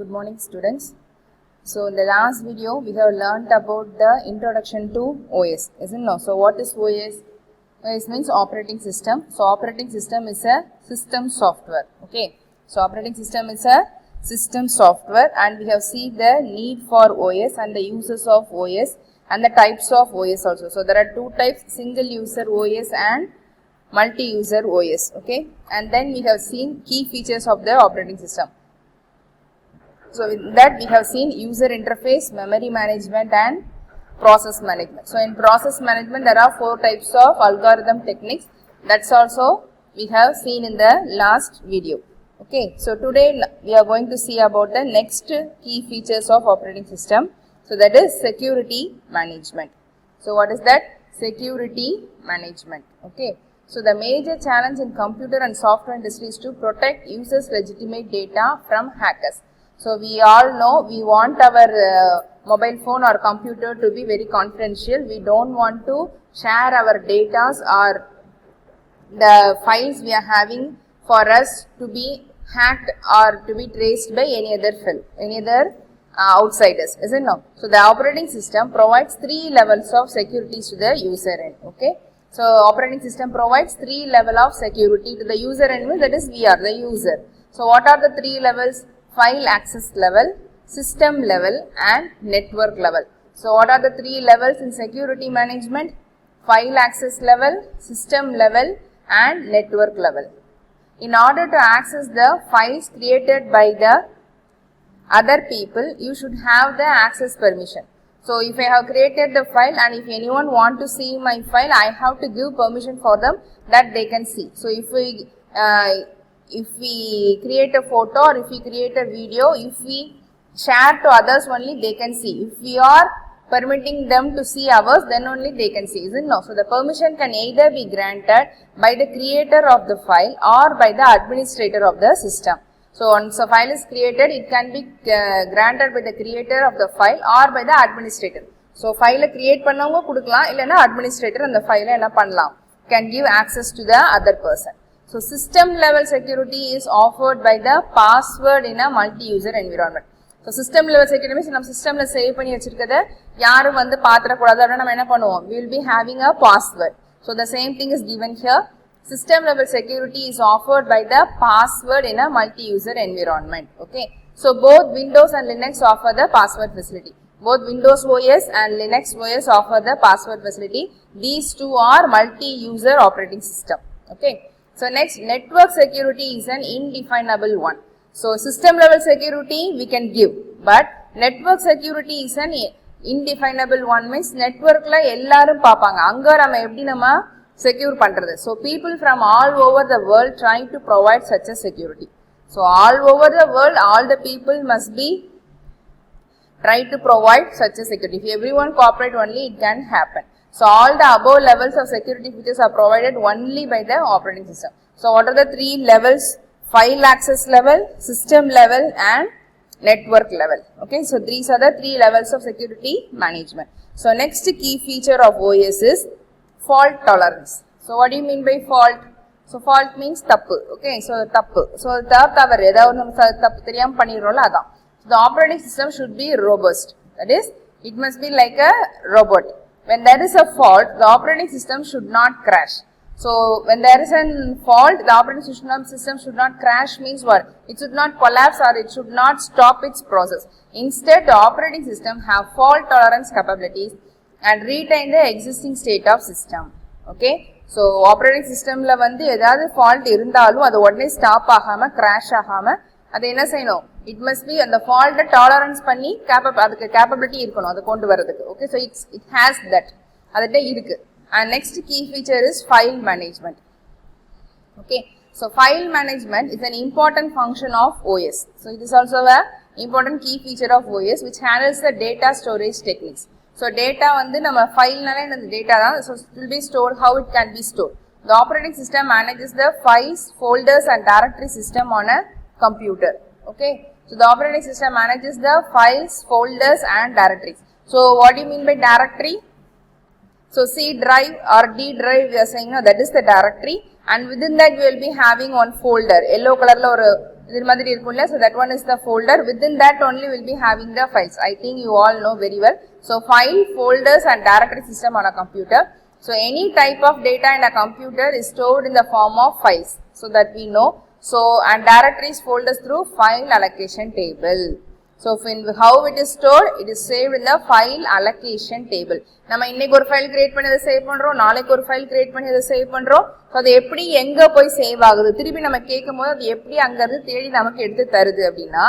Good morning, students. So in the last video we have learnt about the introduction to OS, isn't it? So what is OS? OS means operating system. So operating system is a system software. Okay. So operating system is a system software, and we have seen the need for OS and the uses of OS and the types of OS also. So there are two types: single user OS and multi-user OS. Okay. And then we have seen key features of the operating system. So in that we have seen user interface, memory management and process management. So in process management there are four types of algorithm techniques. That's also we have seen in the last video. Okay, so today we are going to see about the next key features of operating system. So that is security management. So what is that? Security management. Okay. So the major challenge in computer and software industry is to protect users' legitimate data from hackers. So we all know we want our mobile phone or computer to be very confidential. We don't want to share our data or the files we are having for us to be hacked or to be traced by any other outsiders, isn't it? So the operating system provides three levels of security to the user end. Okay. So operating system provides three levels of security to the user end, that is we are the user. So what are the three levels? File access level, system level and network level. So what are the three levels in security management? File access level, system level and network level. In order to access the files created by the other people, you should have the access permission. So if I have created the file and if anyone want to see my file, I have to give permission for them that they can see. So if we create a photo or if we create a video, if we share to others only they can see. If we are permitting them to see ours, then only they can see, isn't it? So the permission can either be granted by the creator of the file or by the administrator of the system. So once a file is created, it can be granted by the creator of the file or by the administrator. So file create pannavanga kudukalam illana administrator and the file enna pannalam can give access to the other person. So system level security is offered by the password in a multi-user environment. So system level security means நம்ம systemல save பண்ணி வச்சிருக்கத யாரும் வந்து பாத்துற கூடாது அப்படினா நம்ம என்ன பண்ணுவோம்? We will be having a password. So the same thing is given here. System level security is offered by the password in a multi-user environment. Okay. So both Windows and Linux offer the password facility. Both Windows OS and Linux OS offer the password facility. These two are multi-user operating system. Okay. So next, network security is an indefinable one. So system level security we can give, but network security is an indefinable one, means network la ellarum paapanga anga nama eppadi nama secure pandrathu. So people from all over the world trying to provide such a security. So all over the world all the people must be try to provide such a security. If everyone cooperate only, it can happen. So all the above levels of security features are provided only by the operating system. So what are the three levels? File access level, system level and network level. Okay, so these are the three levels of security management. So next key feature of OS is fault tolerance. So what do you mean by fault? So fault means tappu. Okay, so tappu. So tavaru edavadhu nam tappu theriyama pannirrolla adha. So the operating system should be robust. That is, it must be like a robot. When there is a fault, the operating system should not crash. So when there is a fault, the operating system should not crash means what? It should not collapse or it should not stop its process. Instead, the operating system have fault tolerance capabilities and retain the existing state of system. Okay. So operating system la vandu edavadhu fault irundhalum adu odane stop agama crash agama adu enna seiyano? It must be and the fault tolerance panni adukku capability irukanum adu kondu varadhukku. Okay, so it has that adette irukku. And next key feature is file management. Okay, so file management is an important function of OS. So it is also a important key feature of OS which handles the data storage techniques. So data vandu nama file nala indha data da, so it will be stored. How it can be stored? The operating system manages the files, folders and directory system on a computer. Okay, so the operating system manages the files, folders and directories. So what do you mean by directory? So C drive or D drive we are saying, no, that is the directory, and within that we will be having one folder. Yellow color la oru So that one is the folder. Within that only will be having the files. I think you all know very well. So file, folders and directory system on a computer. So any type of data in a computer is stored in the form of files. So that we know. So and directories, folders through file allocation table. So how it is stored? It is saved in the file allocation table. நம்ம இன்னைக்கு ஒரு file create பண்ணி அதை save பண்றோம், நாளைக்கு ஒரு file create பண்ணி அதை சேவ் பண்றோம். சோ அது எப்படி எங்க போய் சேவ் ஆகுது, திருப்பி நம்ம கேட்கும்போது அது எப்படி அங்க இருந்து தேடி நமக்கு எடுத்து தருது அப்படின்னா,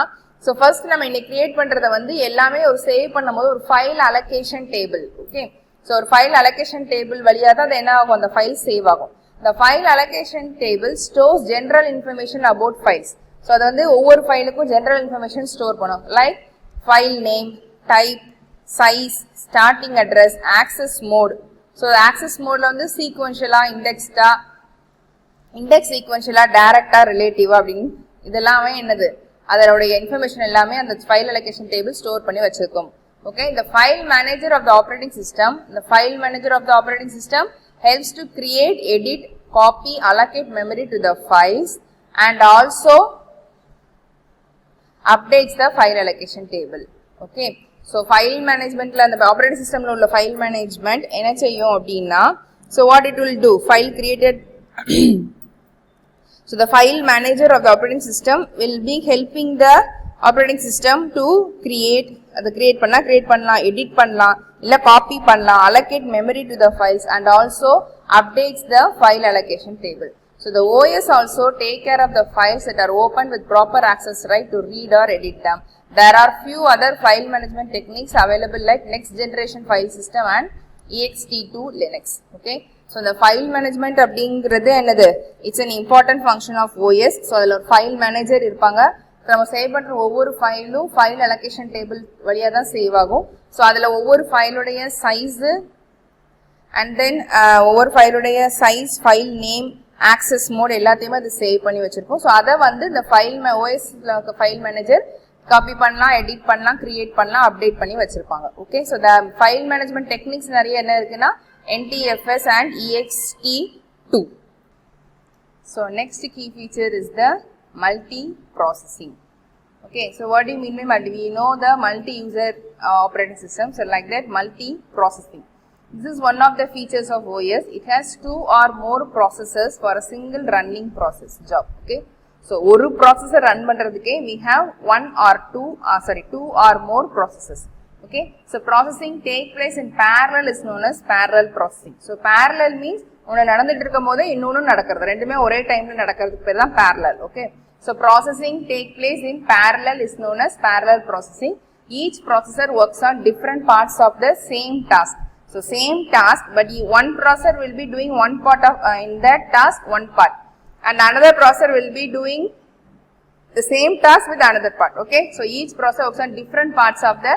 சோ ஃபர்ஸ்ட் நம்ம இன்னைக்கு கிரியேட் பண்றத வந்து எல்லாமே ஒரு சேவ் பண்ணும்போது ஒரு file allocation table. Okay, so ஒரு ஃபைல் அலோகேஷன் டேபிள் வழியா தான் அது என்ன ஆகும், அந்த ஃபைல் சேவ் ஆகும். The file allocation table stores general information about files. So அது வந்து ஒவ்வொரு ஃபைலுக்கும் general information ஸ்டோர் பண்ணும். Like file name, type, size, starting address, access mode. So access mode ல வந்து sequential-ஆ, indexed-ஆ, index sequential-ஆ, direct-ஆ, relative-ஆ அப்படினு இதெல்லாமே என்னது, அதோட information எல்லாமே அந்த file allocation table ஸ்டோர் பண்ணி வச்சிருக்கும். Okay, the file manager of the operating system, helps to create, edit, copy, allocate memory to the files and also updates the file allocation table. Okay, so file management la the operating system la ulla file management enna seyyum appadina, so what it will do, file created so the file manager of the operating system will be helping the operating system to create பண்ணலாம், edit பண்ணலாம், இல்ல copy பண்ணலாம், allocate memory to the files and also updates the file allocation table. So the OS also take care of the files that are open with proper access right to read or edit them. There are few other file management techniques available like next generation file system and ext2 Linux. Okay, so the file management அப்படிங்கிறது என்னது, it's an important function of OS. So அதுல ஒரு file manager இருப்பாங்க. நம்ம save பண்ற ஒவ்வொரு ஃபைலும் file allocation table வழியா தான் சேவ் ஆகும். சோ அதுல ஒவ்வொரு ஃபைலுடைய சைஸ் அண்ட் தென் ஒவ்வொரு ஃபைலுடைய size, file name, access mode எல்லாத்தையுமே அது சேவ் பண்ணி வச்சிருக்கோம். சோ அத வந்து இந்த ஃபைல் OSல ஃபைல் மேனேஜர் காப்பி பண்ணலாம், எடிட் பண்ணலாம், கிரியேட் பண்ணலாம், அப்டேட் பண்ணி வச்சிருப்பாங்க. Okay, so the file management techniques நிறைய என்ன இருக்குன்னா NTFS and ext2. So next key feature is the multi-processing. Okay, so what do you mean by multi? We know the multi-user operating system, so like that multi-processing. This is one of the features of OS. It has 2 or more processors for a single running process job. Okay, so one processor run பண்றதுக்கே we have 2 or more processors. Okay, so processing take place in parallel is known as parallel processing. So parallel means ஒன்னு நடந்துட்டு இருக்கும்போது இன்னொன்னு நடக்கிறது, ரெண்டுமே ஒரே டைம்ல நடக்கிறதுக்கு பேர் தான் parallel. Okay, so processing take place in parallel is known as parallel processing. Each processor works on different parts of the same task. So same task, but one processor will be doing one part of in that task one part, and another processor will be doing the same task with another part. Okay, so each processor works on different parts of the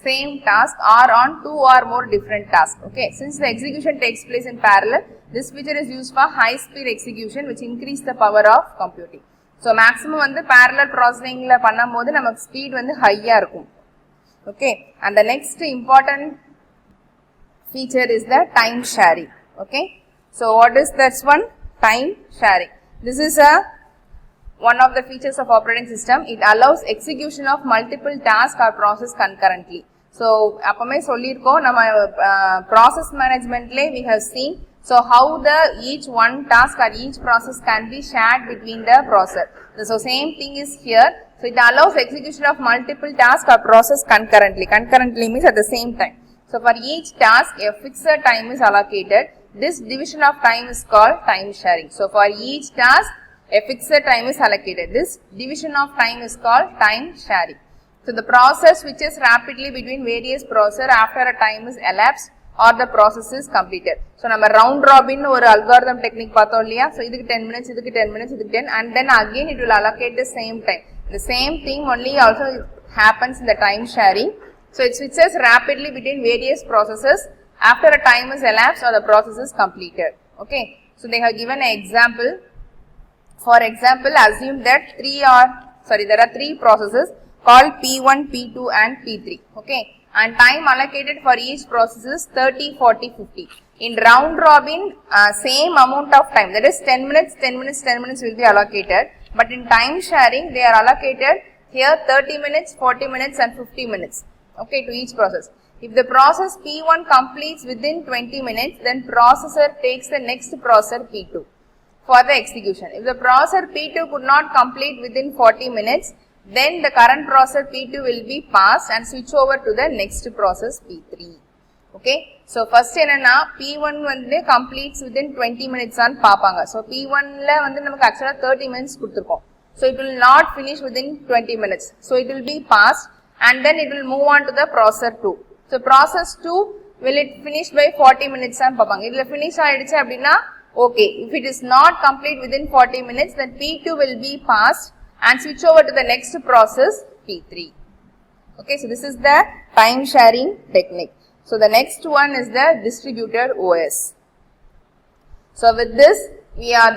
same task or on 2 or more different tasks. Okay, since the execution takes place in parallel, this feature is used for high speed execution which increase the power of computing. So maximum வந்து parallel processing la பண்ணும்போது நமக்கு speed வந்து high-ஆ இருக்கும். Okay, and the next important feature is the time sharing. Okay, so what is that one? Time sharing. This is one of the features of operating system. It allows execution of multiple tasks or process concurrently. So அப்பமே சொல்லிருக்கோம் நம்ம process managementல we have seen so how the each one task or each process can be shared between the processor. So same thing is here. So it allows execution of multiple tasks or process concurrently. Concurrently means at the same time. So for each task a fixed time is allocated. This division of time is called time sharing. So for each task a fixed time is allocated. This division of time is called time sharing. So the process switches rapidly between various processors after a time is elapsed or the process is completed. So நம்ம round robin ஒரு algorithm technique பார்த்தோம் இல்லையா? So இதுக்கு 10 minutes, இதுக்கு 10 minutes, இதுக்கு 10 and then again it will allocate the same time. The same thing only also happens in the time sharing. So it switches rapidly between various processes after a time is elapsed or the process is completed. Okay, so they have given an example. For example, assume that there are 3 processes called P1, P2 and P3. Okay, and time allocated for each process is 30, 40, 50. In round robin, same amount of time, that is 10 minutes, 10 minutes, 10 minutes will be allocated. But in time sharing, they are allocated here 30 minutes, 40 minutes and 50 minutes, okay, to each process. If the process P1 completes within 20 minutes, then processor takes the next processor P2 for the execution. If the processor P2 could not complete within 40 minutes, then the current processor P2 will be passed and switch over to the next process P3. Okay, so first enna P1 வந்து completes within 20 minutes on paapanga. So P1 la வந்து நமக்கு actually 30 minutes கொடுத்திருக்கோம். So it will not finish within 20 minutes. So it will be passed and then it will move on to the processor 2. So process 2 will it finish by 40 minutes on paapanga. Idla finish ஆயிடுச்சு அப்படினா okay. If it is not complete within 40 minutes, then P2 will be passed and switch over to the next process P3. Okay, so this is the time sharing technique. So the next one is the distributed OS. So with this,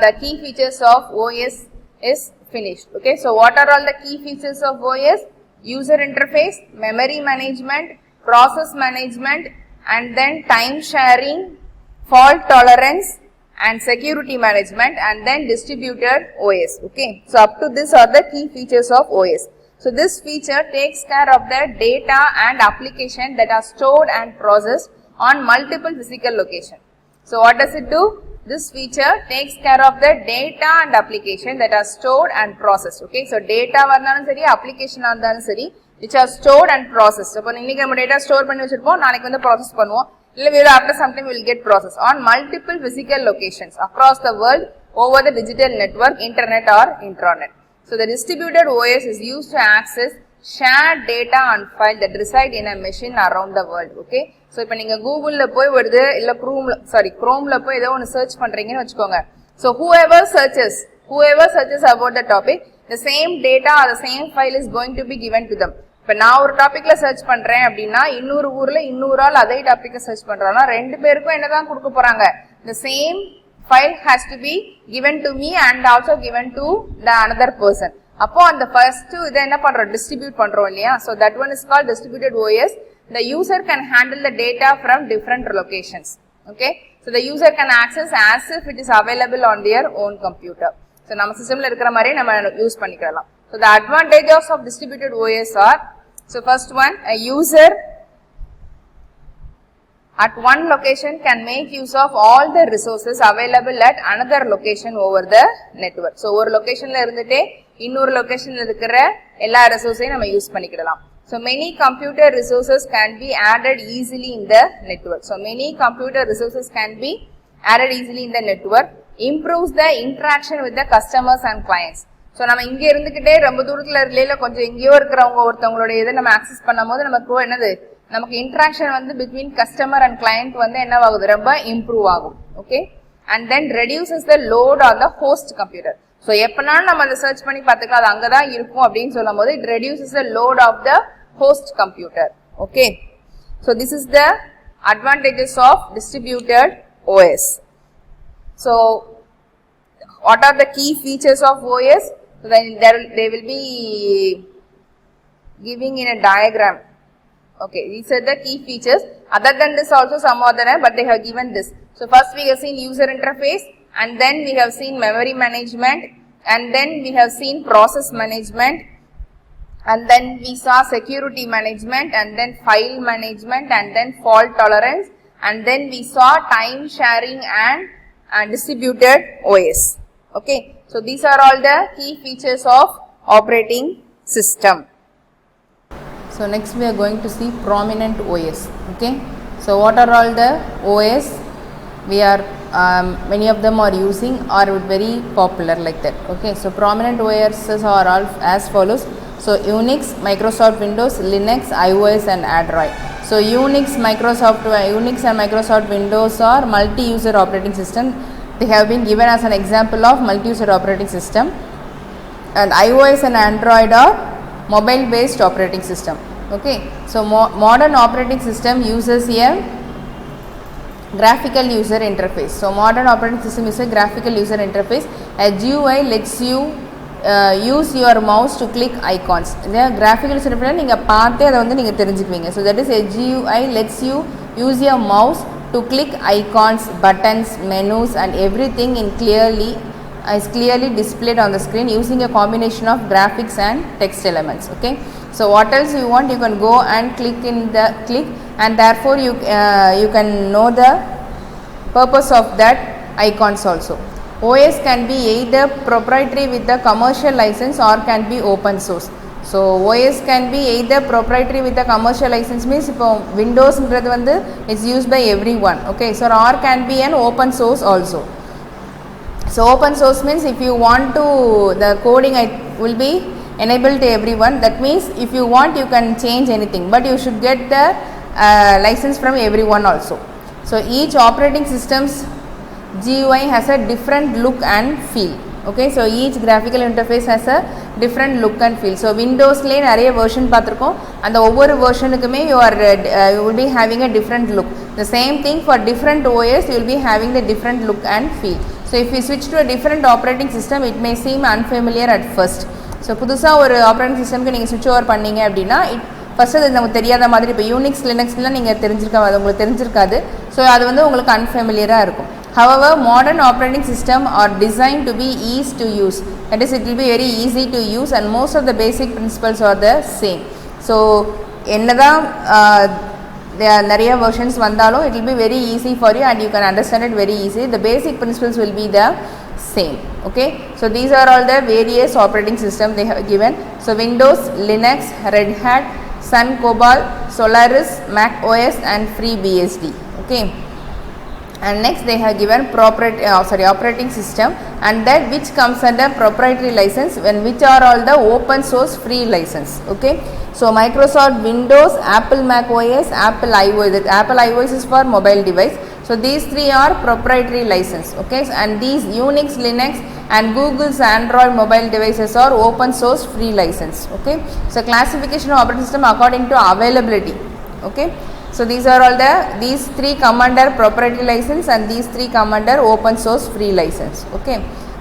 the key features of OS is finished. Okay, so what are all the key features of OS? User interface, memory management, process management, and then time sharing, fault tolerance, and security management, and then distributed OS. Okay, so up to this are the key features of OS. So this feature takes care of the data and application that are stored and processed on multiple physical locations. So what does it do? This feature takes care of the data and application that are stored and processed. Okay, so data varnalum seri, application varnalum seri, which are stored and processed. So இன்னைக்கு நம்ம data store பண்ணி வச்சிருப்போம், நாளைக்கு வந்து process பண்ணுவோம். இல்ல after some time we will get processed on multiple physical locations across the world over the digital network, internet or intranet. So the distributed OS is used to access shared data and file that reside in a machine around the world. Okay, so இப்ப நீங்க கூகுள்ல போய் வருது இல்ல Chromeல போய் ஏதோ ஒன்னு search பண்றீங்கன்னு வெச்சுக்கோங்க. So whoever searches about the topic, the same data or the same file is going to be given to them. இப்ப நான் ஒரு டாபிக்ல சர்ச் பண்றேன் அப்படினா இன்னொரு ஊர்ல இன்னொரு ஆள் அதே டாபிக்க சர்ச் பண்றானா ரெண்டு பேருக்கும் என்னதான் கொடுக்க போறாங்க? The same file has to be given to me and also given to the another person. அப்போ அந்த first இத என்ன பண்றோம்? Distribute பண்றோம் இல்லையா? So that one is called distributed OS. The user can handle the data from different locations. Okay, so the user can access as if it is available on their own computer. So நம்ம சிஸ்டம்ல இருக்கிற மாதிரி நம்ம use பண்ணிக்கலாம். So the advantages of distributed OS are, so first one, a user at one location can make use of all the resources available at another location over the network. So ஒரு locationல இருந்துட்டே இன்னொரு locationல இருக்கிற எல்லா resources நம்ம use பண்ணிக்கலாம். So many computer resources can be added easily in the network. So many computer resources can be added easily in the network. Improves the interaction with the customers and clients. So நம்ம இங்க இருந்துக்கிட்டே ரொம்ப தூரத்துல இல்ல கொஞ்சம் எங்கயோ இருக்கிறவங்க ஒருத்தவங்களோட இத நம்ம access பண்ணும்போது நமக்கு என்னது நமக்கு interaction வந்து between customer and client வந்து என்னவாகுது ரொம்ப improve ஆகும். Okay, and then reduces the load on the host computer. So எப்பனாலும் நம்ம அத சர்ச் பண்ணி பார்த்துக்கலாம் அது அங்க தான் இருக்கும் அப்படினு சொல்லும்போது it reduces the load of the host computer. Okay, so this is the advantages of distributed OS. So what are the key features of OS? So then they will be giving in a diagram. Okay, these are the key features. Other than this also some other, but they have given this. So first we have seen user interface, and then we have seen memory management, and then we have seen process management, and then we saw security management, and then file management, and then fault tolerance, and then we saw time sharing and distributed OS. Okay, so these are all the key features of operating system. So next we are going to see prominent OS. Okay, so what are all the OS we are many of them are using or very popular like that. Okay, so prominent OSs are all as follows. So Unix, Microsoft Windows, Linux, iOS and Android. So Unix and Microsoft Windows are multi-user operating system. They have been given as an example of multi-user operating system, and iOS and Android are mobile based operating system. Okay, so modern operating system uses a graphical user interface. So modern operating system is a graphical user interface. A GUI lets you use your mouse to click icons. The graphical user interface நீங்க பார்த்தே அத வந்து நீங்க தெரிஞ்சுக்குவீங்க. So that is a GUI lets you use your mouse to click icons, buttons, menus and everything in clearly is clearly displayed on the screen using a combination of graphics and text elements. Okay, so what else you want, you can go and click and therefore you can know the purpose of that icons also. OS can be either proprietary with the commercial license or can be open source. So OS can be either proprietary with the commercial license means இப்போ Windows ன்றது வந்து is used by everyone. Okay, so or can be an open source also. So open source means if you want to, the coding will be enabled to everyone. That means if you want you can change anything, but you should get the license from everyone also. So each operating system's GUI has a different look and feel. Okay, so each graphical interface has a different look and feel. So Windows லே நிறைய version பார்த்திருக்கோம், அந்த ஒவ்வொரு versionக்குமே you will be having a different look. The same thing for different OS, you will be having the different look and feel. So if you switch to a different operating system, it may seem unfamiliar at first. So புதுசா ஒரு operating systemக்கு நீங்க switch over பண்ணீங்க அப்படினா first அது நமக்கு தெரியாத மாதிரி, இப்போ யூனிக்ஸ் லினக்ஸ்லாம் நீங்கள் அது உங்களுக்கு தெரிஞ்சிருக்காது. ஸோ அது வந்து உங்களுக்கு அன்ஃபெமிலியராக இருக்கும். However, modern operating system are designed to be easy to use. That is, it will be very easy to use and most of the basic principles are the same. So என்னதான் நிறைய versions வந்தாலும் it will be very easy for you and you can understand it very easily. The basic principles will be the same. Okay, so these are all the various operating system they have given. So Windows, Linux, Red Hat, Sun, Cobalt, Solaris, Mac OS and FreeBSD. Okay, and next they have given operating system and that which comes under proprietary license and which are all the open source free license. Okay, so Microsoft Windows, Apple Mac OS, Apple iOS. Apple iOS is for mobile device. So these three are proprietary license. Okay, and these Unix, Linux and Google's Android mobile devices are open source free license. Okay, so classification of operating system according to availability. Okay, so these are all these three come under proprietary license and these three come under open source free license. Okay,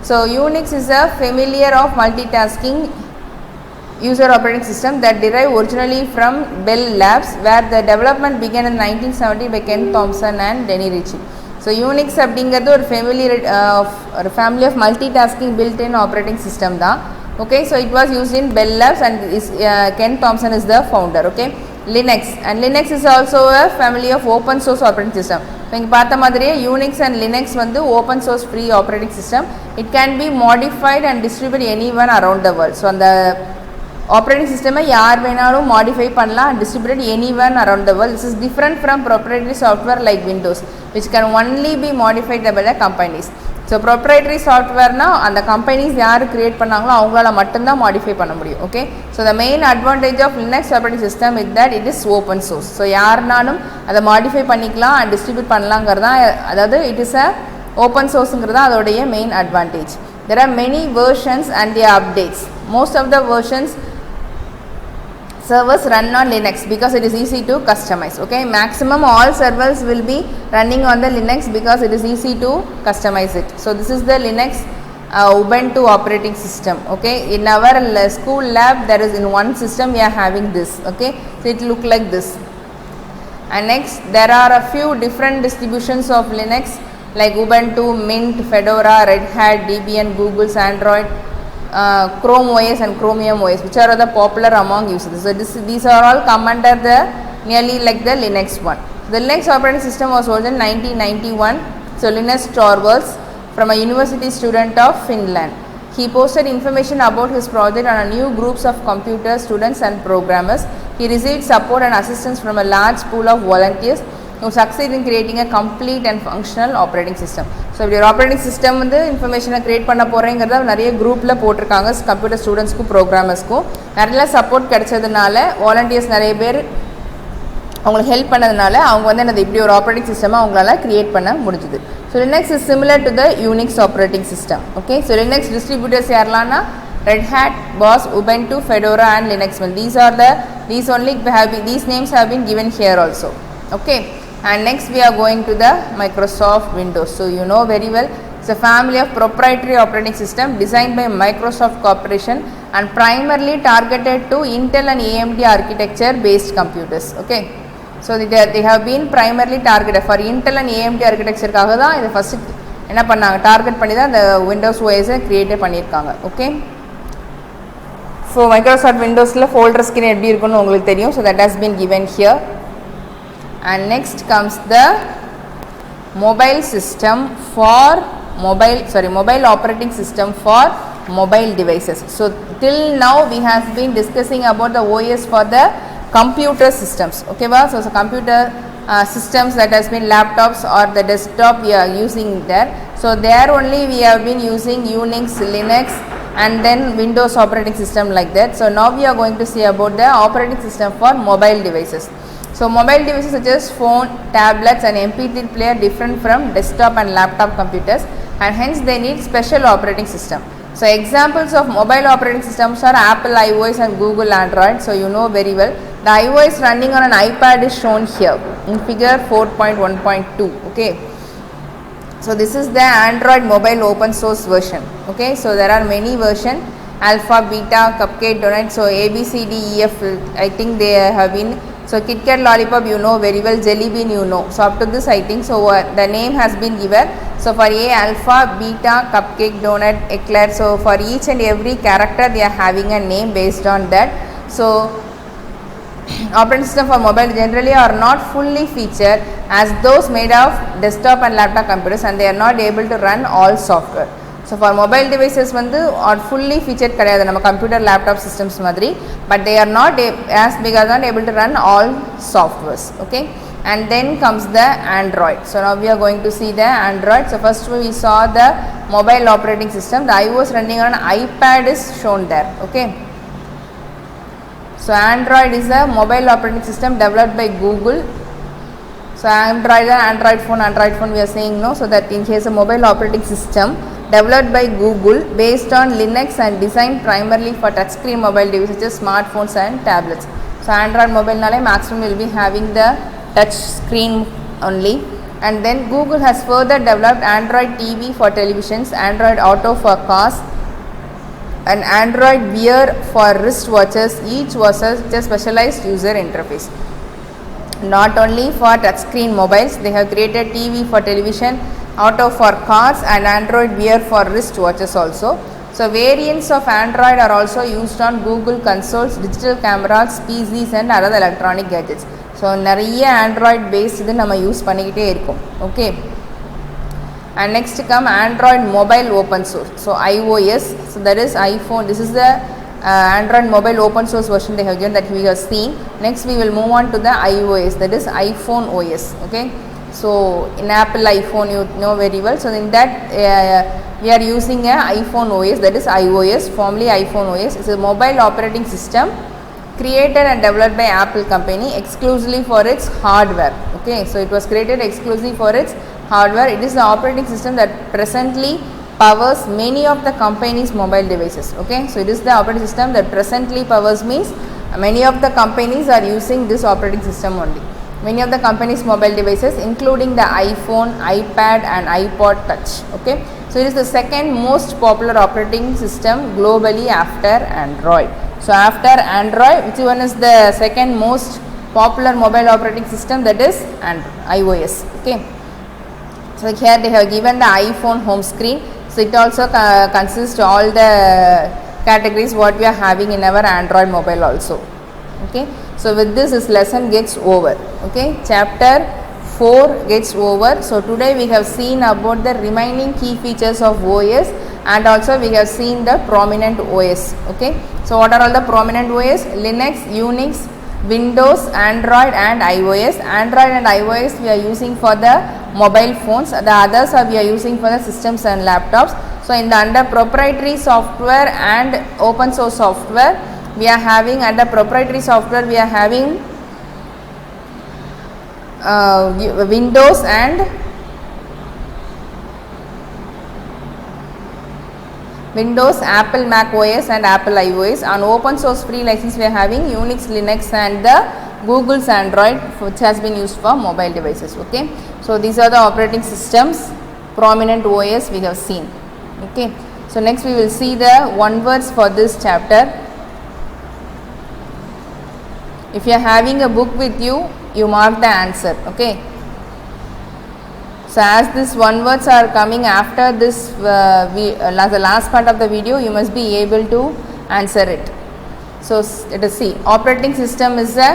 so Unix is a familiar of multitasking user operating system that derived originally from Bell Labs, where the development began in 1970 by Ken Thompson and Denny Ritchie. So Unix அப்படிங்கிறது ஒரு family of multitasking built-in operating system தான். Okay, so it was used in Bell Labs and Ken Thompson is the founder. Okay, Linux is also a family of open source operating system. இப்போ இங்கே பார்த்த மாதிரியே Unix and Linux வந்து open source free operating system. It can be modified and distributed anywhere around the world. So அந்த operating system யார் வேணாலும் modify பண்ணலாம் and distributed anywhere around the world. This is different from proprietary software like Windows, which can only be modified by the companies. So proprietary software na and the companies yaar create பண்ணாங்களோ அவங்களால மட்டும் தான் modify பண்ண முடியும். Okay, so the main advantage of Linux operating system is that it is open source. So யார்னாலும் அதை modify பண்ணிக்கலாம் and distribute பண்ணலாம்ங்கறதா, அதாவது it is a open sourceங்கறதா அதோடைய main advantage. There are many versions and their updates. Most of the versions servers run on Linux because it is easy to customize. Okay, maximum all servers will be running on the Linux because it is easy to customize it. So this is the Linux Ubuntu operating system. Okay, in our school lab there is in one system we are having this. Okay, so it look like this. And next there are a few different distributions of Linux like Ubuntu, Mint, Fedora, Red Hat, Debian, Google's Android, Chrome OS and Chromium OS, which are the popular among users. So these are all come under the nearly like the Linux one. The Linux operating system was sold in 1991. So Linus Torvalds, from a university student of Finland, he posted information about his project on a new groups of computer students and programmers. He received support and assistance from a large pool of volunteers who succeed in creating a complete and functional operating system. So your operating system வந்து information create பண்ண போறேங்கறத நிறைய குரூப்ல போட்டுருக்காங்க, computer ஸ்டூடண்ட்ஸ்க்கு ப்ரோகிராமர்ஸ்க்கு நிறைய support கிடைச்சதுனால volunteers நிறைய பேர் அவங்களுக்கு help பண்ணதுனால அவங்க வந்து என்ன இப்படி ஒரு ஆப்பரேட்டிங் சிஸ்டம் அவங்களால கிரியேட் பண்ண முடிஞ்சது. So Linux is similar to the Unix operating system. Okay, so Linux distributors யாரெல்லாம்னா Red Hat, Boss, Ubuntu, Fedora and Linux. Well, these names have been given here also. Okay, and next we are going to the Microsoft Windows. So you know very well it's a family of proprietary operating system designed by Microsoft Corporation and primarily targeted to Intel and AMD architecture based computers. Okay, so they have been primarily targeted for Intel and AMD architecture kaga da idu first என்ன பண்ணாங்க, target பண்ணி தான் அந்த Windows ஓஎஸை க்ரியேட்டே பண்ணியிருக்காங்க. Okay, so Microsoft விண்டோஸில் folder screen எப்படி இருக்குன்னு உங்களுக்கு தெரியும். So that has been given here. And next comes the mobile system for mobile operating system for mobile devices. So till now we have been discussing about the OS for the computer systems. Okay, so computer systems that has been laptops or the desktop we are using there. So there only we have been using Unix, Linux and then Windows operating system like that. So now we are going to see about the operating system for mobile devices. So mobile devices such as phone, tablets and MP3 player different from desktop and laptop computers, and hence they need special operating system. So examples of mobile operating systems are Apple iOS and Google Android. So you know very well. The iOS running on an iPad is shown here in figure 4.1.2. Okay. So this is the Android mobile open source version. Okay. So there are many versions: Alpha, Beta, Cupcake, Donut. So A, B, C, D, E, F. I think they have been. So KitKat, Lollipop you know very well. Jelly Bean you know. So up to this I think. So the name has been given. So for A, Alpha, Beta, Cupcake, Donut, Eclair. So for each and every character they are having a name based on that. So operating system for mobile generally are not fully featured as those made of desktop and laptop computers, and they are not able to run all software. So for mobile devices வந்து are fully featured கிடையாது நம்ம computer laptop systems மாதிரி, but they are not as big as not able to run all softwares. Okay, and then comes the Android. So now we are going to see the Android. So first we saw the mobile operating system. The iOS running on iPad is shown there. Okay, so Android is a mobile operating system developed by Google. So Android phone we are saying no. So that in case a mobile operating system developed by Google based on Linux and designed primarily for touchscreen mobile devices such as smartphones and tablets. So Android mobile nale maximum will be having the touch screen only. And then Google has further developed Android TV for televisions, Android Auto for cars and Android Wear for wristwatches. Each was a specialized user interface. Not only for touchscreen mobiles, they have created TV for television, Auto for cars and Android Wear for wristwatches also. So variants of Android are also used on Google consoles, digital cameras, PCs and other electronic gadgets. So நிறைய Android based இது நம்ம use பண்ணிக்கிட்டே இருக்கோம். Okay, and next come Android mobile open source. So iOS, so that is iPhone. This is the Android mobile open source version they have given that we have seen. Next we will move on to the iOS, that is iPhone OS. Okay, so in Apple iPhone you know very well. So in that we are using a iPhone OS, that is iOS, formerly iPhone OS. It's a mobile operating system created and developed by Apple company exclusively for its hardware. Okay, so it was created exclusively for its hardware. It is the operating system that presently powers many of the company's mobile devices. Okay, so it is the operating system that presently powers means many of the companies are using this operating system only. Many of the company's mobile devices including the iPhone, iPad and iPod Touch. Okay, so it is the second most popular operating system globally after Android. So after Android, which one is the second most popular mobile operating system? That is iOS. Okay, so here they have given the iPhone home screen. So it also consists all the categories what we are having in our Android mobile also. Okay, so with this lesson gets over. Okay, chapter 4 gets over. So today we have seen about the remaining key features of OS and also we have seen the prominent OS. Okay, so what are all the prominent OS? Linux, Unix, Windows, Android and iOS. Android and iOS we are using for the mobile phones. The others are we are using for the systems and laptops. So in the under proprietary software and open source software we are having, under proprietary software we are having Windows and Apple Mac OS and Apple iOS. On open source free license we are having Unix, Linux and the Google's Android, which has been used for mobile devices. Okay, so these are the operating systems, prominent OS we have seen. Okay, so next we will see the one words for this chapter. If you are having a book with you, you mark the answer. Okay, So as these one words are coming after this the last part of the video, you must be able to answer it. So let us see. Operating system is a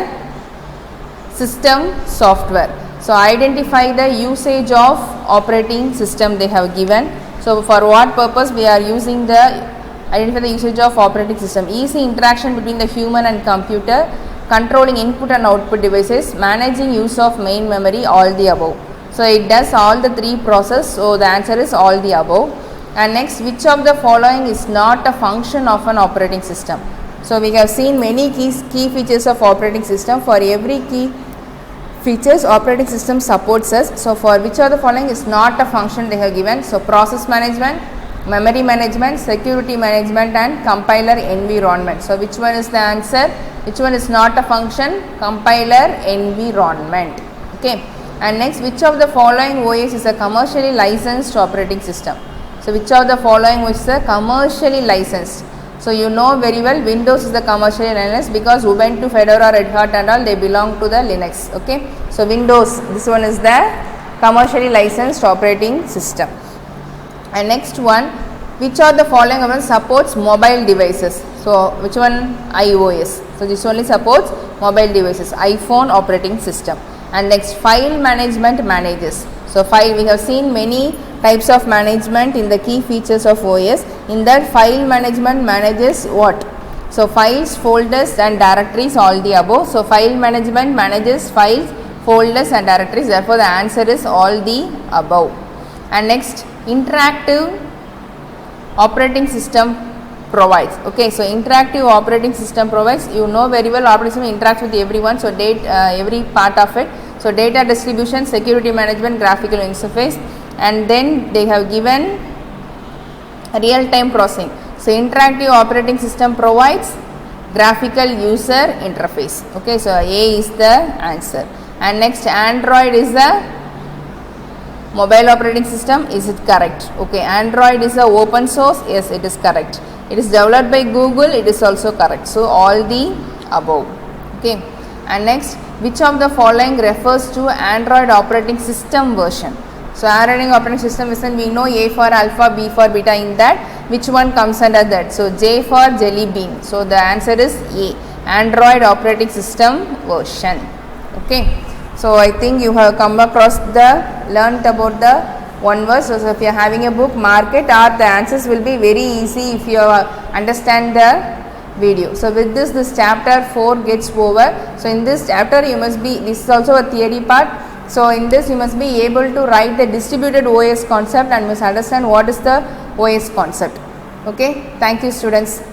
system software. So identify the usage of operating system they have given. So for what purpose we are using the identify the usage of operating system. Easy interaction between the human and computer, controlling input and output devices, managing use of main memory, all the above. So it does all the three process. So the answer is all the above. And next, which of the following is not a function of an operating system? So we have seen many key features of operating system. For every key features, operating system supports us. So for which of the following is not a function they have given? So process management, memory management, security management and compiler environment. So which one is the answer? Which one is not a function? Compiler environment. Okay. And next, which of the following OS is a commercially licensed operating system? So which of the following is a commercially licensed? So you know very well Windows is the commercially licensed because Ubuntu, Fedora, Red Hat and all they belong to the Linux. Okay. So Windows, this one is the commercially licensed operating system. And next one, which of the following one supports mobile devices? So which one? iOS. So this only supports mobile devices, iPhone operating system. And next, file management manages. So file, we have seen many types of management in the key features of OS. In that, file management manages what? So files, folders and directories, all the above. So file management manages files, folders and directories. Therefore the answer is all the above. And next, interactive operating system provides. Okay, so interactive operating system provides, you know very well operating system interacts with everyone, so every part of it. So data distribution, security management, graphical interface, and then they have given real time processing. So interactive operating system provides graphical user interface. Okay, so A is the answer. And next, Android is the mobile operating system. Is it correct? Okay, Android is a open source. Yes, it is correct. It is developed by Google. It is also correct. So all the above. Okay. And next, which of the following refers to Android operating system version? So Android operating system is, we know A for alpha, B for beta. In that, which one comes under that? So J for jelly bean. So the answer is A, Android operating system version. Okay. So I think you have come across learnt about the one verse. So if you are having a book, mark it, or the answers will be very easy if you understand the video. So with this chapter 4 gets over. So in this chapter you must be, this is also a theory part. So in this you must be able to write the distributed OS concept and must understand what is the OS concept. Okay. Thank you students.